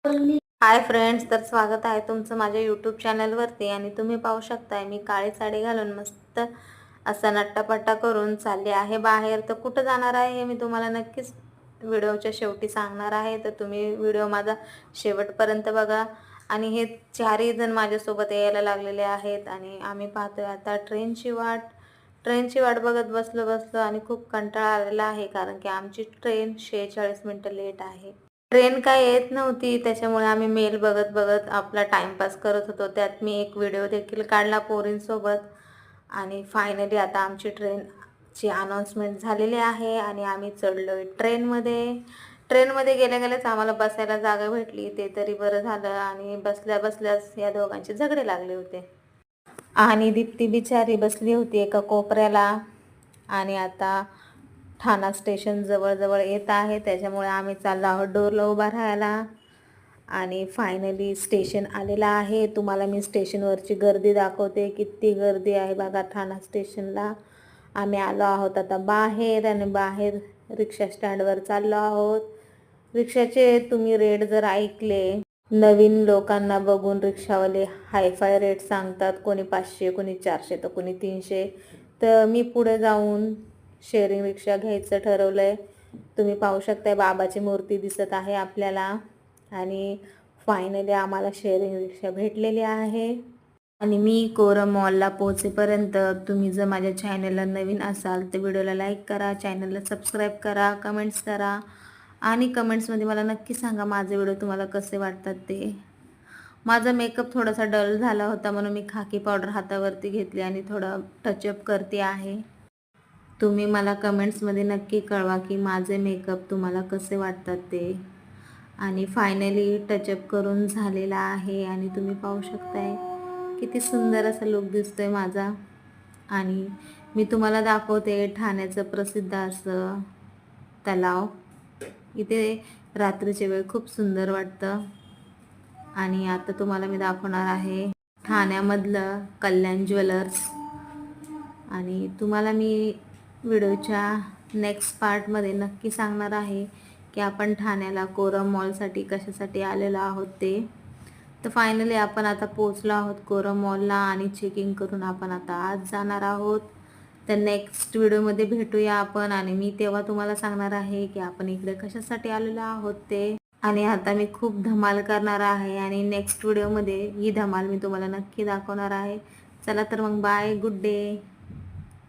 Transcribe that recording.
Hi friends, तर स्वागत आहे तुमचं माझ्या यूट्यूब चॅनलवरती. आणि तुम्ही पाहू शकताय मी काळी साडी घालून मस्त असा नट्टापट्टा करून चालले आहे बाहेर. तर कुठं जाणार आहे हे मी तुम्हाला नक्कीच व्हिडिओच्या शेवटी सांगणार आहे, तर तुम्ही व्हिडिओ माझा शेवटपर्यंत बघा. आणि हे चारही जण माझ्यासोबत यायला लागलेले आहेत आणि आम्ही पाहतोय आता ट्रेनची वाट बघत बसलो आणि खूप कंटाळा आलेला आहे, कारण की आमची ट्रेन 46 मिनिटं लेट आहे. ट्रेन काय येत नव्हती, त्याच्यामुळे आम्ही मेल बघत बघत आपला टाइमपास करत होतो. त्यात मी एक व्हिडिओ देखील काढला पोरींसोबत. आणि फायनली आता आमची ट्रेनची अनाउन्समेंट झालेली आहे आणि आम्ही चढलोय ट्रेनमध्ये गेल्या गेल्याच आम्हाला बसायला जागा भेटली, ते तरी बरं झालं. आणि बसल्या बसल्याच या दोघांचे झगडे लागले होते आणि दीप्ती बिचारी बसली होती एका कोपऱ्याला. आणि आता ठाणा स्टेशन जवळ येत आहे, त्याच्यामुळे आम्ही चाललो आहोत डोरला उभा राहायला. आणि फायनली स्टेशन आलेलं आहे. तुम्हाला मी स्टेशनवरची गर्दी दाखवते, किती गर्दी आहे बघा ठाणा स्टेशनला. आम्ही आलो आहोत आता बाहेर आणि बाहेर रिक्षा स्टँडवर चाललो आहोत. रिक्षाचे तुम्ही रेट जर ऐकले, नवीन लोकांना बघून रिक्षावाले हायफाय रेट सांगतात, कोणी 500, कोणी 400, तर कोणी 300. तर मी पुढे जाऊन शेअरिंग रिक्षा घ्यायचं ठरवलंय. तुम्ही पाहू शकताय बाबाची मूर्ती दिसत आहे आपल्याला. आणि फायनली आम्हाला शेअरिंग रिक्षा भेटलेली आहे. आणि मी कोरम मॉलला पोहोचेपर्यंत तुम्ही जर माझ्या चॅनलला नवीन असाल तर व्हिडिओला लाईक करा, चॅनलला सबस्क्राईब करा, कमेंट्स करा. आणि कमेंट्समध्ये मला नक्की सांगा माझे व्हिडिओ तुम्हाला कसे वाटतात ते. माझा मेकअप थोडासा डल झाला होता, म्हणून मी खाकी पावडर हातावरती घेतली आणि थोडं टचअप करते आहे. तुम्ही मला कमेंट्समध्ये नक्की कळवा की माझे मेकअप तुम्हाला कसे वाटतात ते. आणि फायनली टचअप करून झालेला आहे आणि तुम्ही पाहू शकताय किती सुंदर असा लुक दिसतोय माझा. आणि मी तुम्हाला दाखवते ठाण्याचं प्रसिद्ध असं तलाव. इथे रात्रीच्या वेळ खूप सुंदर वाटतं. आणि आता तुम्हाला मी दाखवणार आहे ठाण्यामधलं कल्याण ज्वेलर्स. आणि तुम्हाला मी व्हिडिओच्या नेक्स्ट पार्टमध्ये नक्की सांगणार आहे की आपण ठाण्याला कोरम मॉलसाठी कशासाठी आलेलो आहोत ते. तर फायनली आपण आता पोचलो आहोत कोरम मॉलला आणि चेकिंग करून आपण आता आज जाणार आहोत. तर नेक्स्ट व्हिडिओमध्ये भेटूया आपण. आणि मी तेव्हा तुम्हाला सांगणार आहे की आपण इकडे कशासाठी आलेलो आहोत ते. आणि आता मी खूप धमाल करणार आहे आणि नेक्स्ट व्हिडिओमध्ये ही धमाल मी तुम्हाला नक्की दाखवणार आहे. चला तर मग बाय, गुड डे.